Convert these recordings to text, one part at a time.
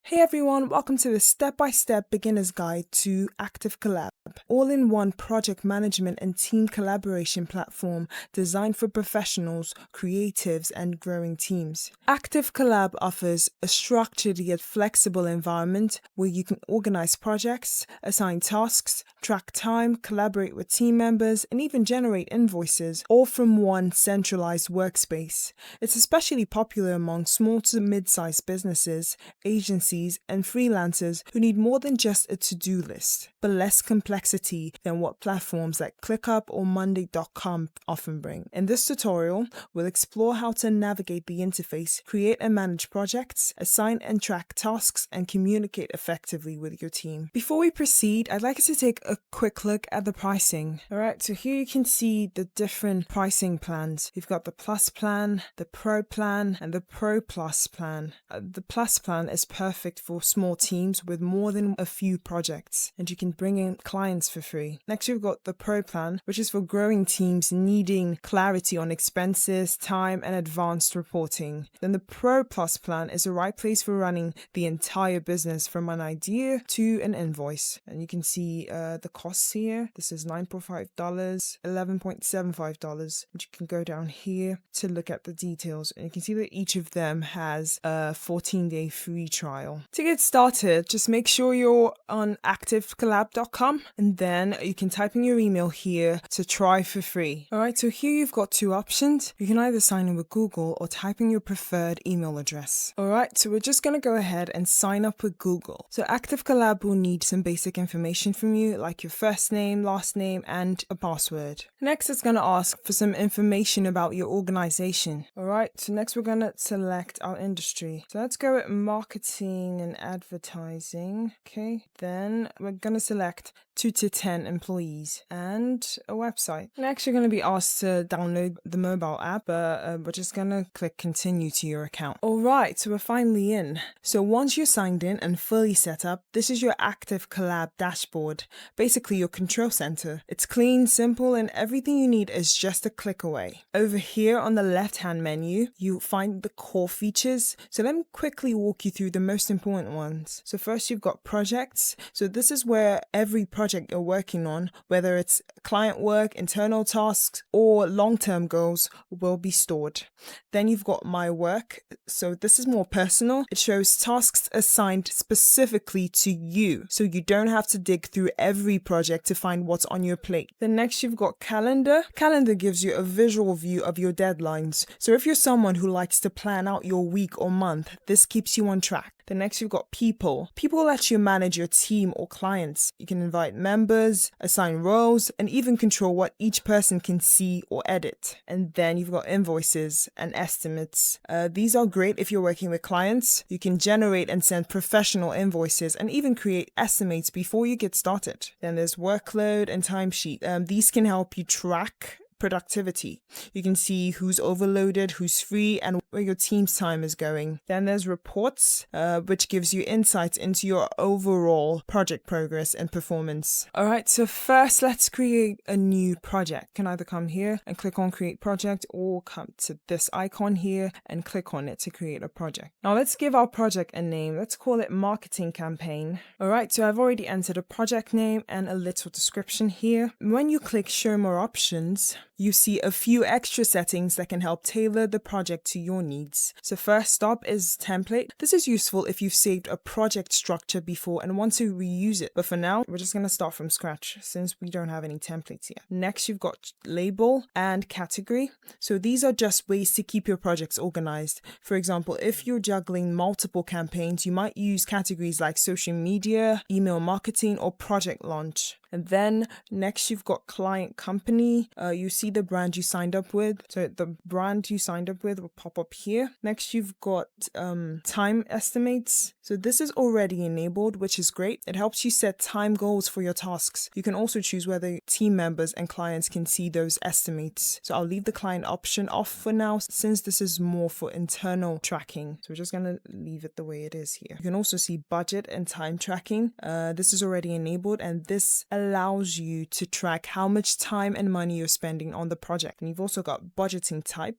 Hey everyone, welcome to the step-by-step beginner's guide to Active Collab, all-in-one project management and team collaboration platform designed for professionals, creatives, and growing teams. Active Collab offers a structured yet flexible environment where you can organize projects, assign tasks, track time, collaborate with team members, and even generate invoices, all from one centralized workspace. It's especially popular among small to mid-sized businesses, agencies, and freelancers who need more than just a to-do list, but less complexity than what platforms like ClickUp or Monday.com often bring. In this tutorial, we'll explore how to navigate the interface, create and manage projects, assign and track tasks, and communicate effectively with your team. Before we proceed, I'd like us to take a quick look at the pricing. Alright, so here you can see the different pricing plans. You've got the Plus plan, the Pro plan, and the Pro Plus plan. The Plus plan is perfect for small teams with more than a few projects, and you can bring in clients for free. Next, you've got the Pro plan, which is for growing teams needing clarity on expenses, time, and advanced reporting. Then the Pro Plus plan is the right place for running the entire business from an idea to an invoice. And you can see the costs here. This is $9.5, $11.75. And you can go down here to look at the details, and you can see that each of them has a 14-day free trial. To get started, just make sure you're on activecollab.com, and then you can type in your email here to try for free. Alright, so here you've got two options. You can either sign in with Google or type in your preferred email address. Alright, so we're just going to go ahead and sign up with Google. So Active Collab will need some basic information from you, like your first name, last name, and a password. Next, it's going to ask for some information about your organization. Alright, so next we're going to select our industry. So let's go with marketing and advertising. Okay, then we're going to select 2 to 10 employees and a website. Next, you're going to be asked to download the mobile app, but we're just going to click continue to your account. Alright, so we're finally in. So once you're signed in and fully set up, this is your Active Collab dashboard, basically your control center. It's clean, simple, and everything you need is just a click away. Over here on the left-hand menu, you'll find the core features. So let me quickly walk you through the most important ones. So first, you've got projects. So this is where every project you're working on, whether it's client work, internal tasks, or long-term goals, will be stored. Then you've got my work. So this is more personal. It shows tasks assigned specifically to you, so you don't have to dig through every project to find what's on your plate. Then next, you've got calendar. Calendar gives you a visual view of your deadlines. So if you're someone who likes to plan out your week or month, this keeps you on track. Then next, you've got people. People let you manage your team or clients. You can invite members, assign roles, and even control what each person can see or edit. And then you've got invoices and estimates. These are great if you're working with clients. You can generate and send professional invoices and even create estimates before you get started. Then there's workload and timesheet. These can help you track productivity. You can see who's overloaded, who's free, and where your team's time is going. Then there's reports, which gives you insights into your overall project progress and performance. Alright, so first let's create a new project. You can either come here and click on create project, or come to this icon here and click on it to create a project. Now let's give our project a name. Let's call it marketing campaign. Alright, so I've already entered a project name and a little description here. When you click show more options, you see a few extra settings that can help tailor the project to your needs. So first up is template. This is useful if you've saved a project structure before and want to reuse it. But for now, we're just going to start from scratch since we don't have any templates yet. Next, you've got label and category. So these are just ways to keep your projects organized. For example, if you're juggling multiple campaigns, you might use categories like social media, email marketing, or project launch. And then next, you've got client company. You see the brand you signed up with. So the brand you signed up with will pop up here. Next, you've got time estimates. So this is already enabled, which is great. It helps you set time goals for your tasks. You can also choose whether team members and clients can see those estimates. So I'll leave the client option off for now, since this is more for internal tracking. So we're just going to leave it the way it is here. You can also see budget and time tracking. This is already enabled, and this allows allows you to track how much time and money you're spending on the project. And you've also got budgeting type.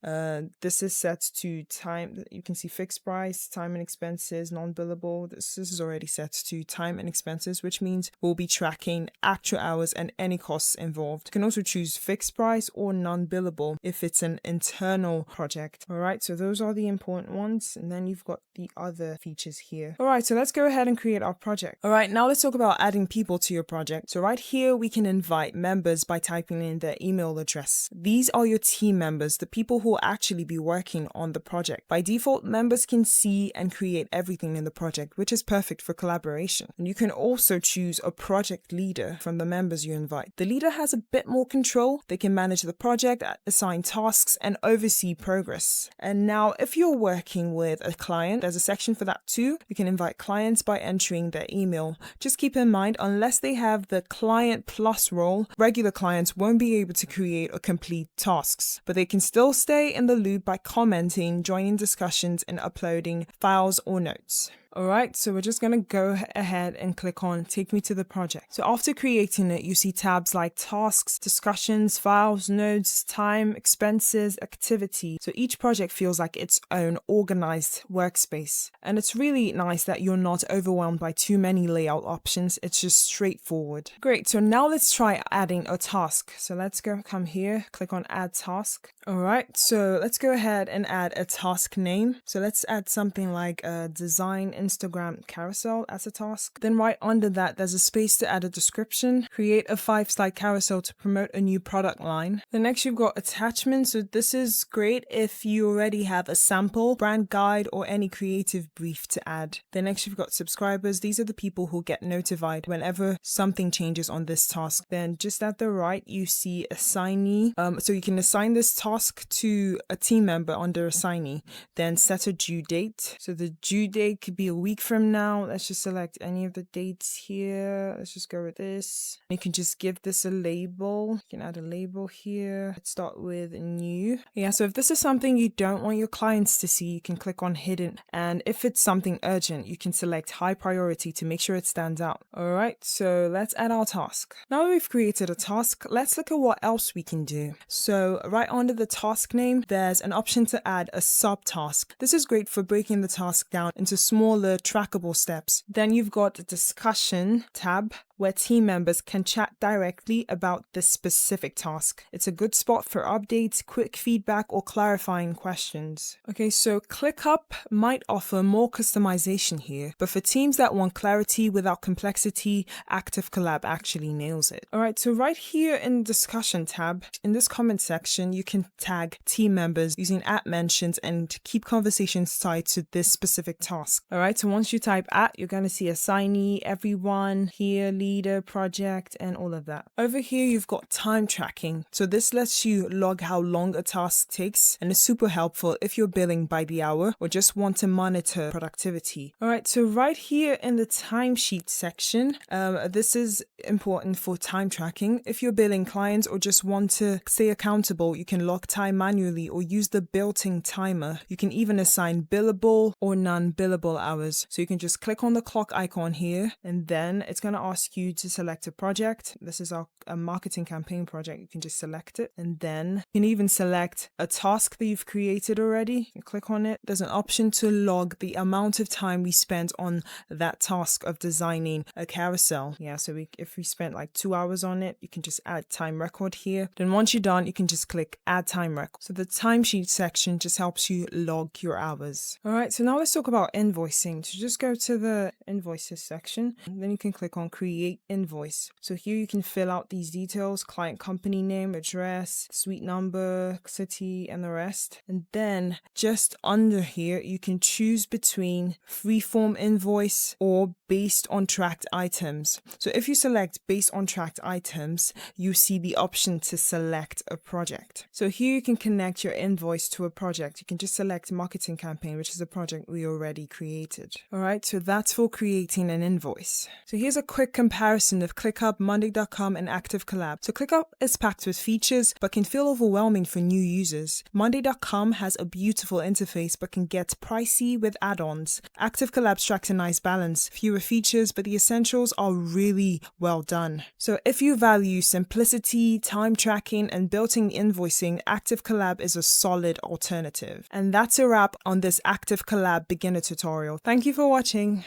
This is set to time. You can see fixed price, time and expenses, non-billable. This is already set to time and expenses, which means we'll be tracking actual hours and any costs involved. You can also choose fixed price or non-billable if it's an internal project. All right, so those are the important ones. And then you've got the other features here. All right, so let's go ahead and create our project. All right, now let's talk about adding people to your project. So right here, we can invite members by typing in their email address. These are your team members, the people who will actually be working on the project. By default, members can see and create everything in the project, which is perfect for collaboration. And you can also choose a project leader from the members you invite. The leader has a bit more control. They can manage the project, assign tasks, and oversee progress. And now, if you're working with a client, there's a section for that too. You can invite clients by entering their email. Just keep in mind, unless they have the client plus role, regular clients won't be able to create or complete tasks, but they can still stay in the loop by commenting, joining discussions, and uploading files or notes. All right, so we're just going to go ahead and click on Take Me to the project. So after creating it, you see tabs like tasks, discussions, files, notes, time, expenses, activity. So each project feels like its own organized workspace. And it's really nice that you're not overwhelmed by too many layout options. It's just straightforward. Great, so now let's try adding a task. So let's come here, click on Add Task. All right, so let's go ahead and add a task name. So let's add something like design Instagram carousel as a task. Then right under that, there's a space to add a description. Create a 5-slide carousel to promote a new product line. Then next you've got attachments. So this is great if you already have a sample, brand guide, or any creative brief to add. Then next you've got subscribers. These are the people who get notified whenever something changes on this task. Then just at the right, you see assignee. So you can assign this task to a team member under assignee. Then set a due date. So the due date could be a week from now. Let's just select any of the dates here. Let's just go with this. You can just give this a label. You can add a label here. Let's start with new. Yeah, so if this is something you don't want your clients to see, you can click on hidden. And if it's something urgent, you can select high priority to make sure it stands out. All right, so let's add our task. Now that we've created a task, let's look at what else we can do. So right under the task name, there's an option to add a subtask. This is great for breaking the task down into smaller trackable steps. Then you've got the discussion tab where team members can chat directly about this specific task. It's a good spot for updates, quick feedback, or clarifying questions. Okay, so ClickUp might offer more customization here, but for teams that want clarity without complexity, Active Collab actually nails it. All right, so right here in the discussion tab, in this comment section, you can tag team members using @mentions and keep conversations tied to this specific task. All right, so once you type you're going to see assignee, everyone, here, leader, project, and all of that. Over here, you've got time tracking. So this lets you log how long a task takes and is super helpful if you're billing by the hour or just want to monitor productivity. All right, so right here in the timesheet section, this is important for time tracking. If you're billing clients or just want to stay accountable, you can log time manually or use the built-in timer. You can even assign billable or non-billable hours. So you can just click on the clock icon here, and then it's going to ask you to select a project. This is a marketing campaign project. You can just select it, and then you can even select a task that you've created already. You click on it. There's an option to log the amount of time we spent on that task of designing a carousel. Yeah, so if we spent like 2 hours on it, you can just add time record here. Then once you're done, you can just click add time record. So the timesheet section just helps you log your hours. All right, so now let's talk about invoicing. So just go to the invoices section, and then you can click on create invoice. So here you can fill out these details: client company name, address, suite number, city, and the rest. And then just under here, you can choose between freeform invoice or based on tracked items. So if you select based on tracked items, you see the option to select a project. So here you can connect your invoice to a project. You can just select marketing campaign, which is a project we already created. All right, so that's for creating an invoice. So here's a quick comparison comparison of ClickUp, Monday.com, and Active Collab. So ClickUp is packed with features but can feel overwhelming for new users. Monday.com has a beautiful interface but can get pricey with add-ons. Active Collab strikes a nice balance, fewer features, but the essentials are really well done. So if you value simplicity, time tracking, and built-in invoicing, Active Collab is a solid alternative. And that's a wrap on this Active Collab beginner tutorial. Thank you for watching.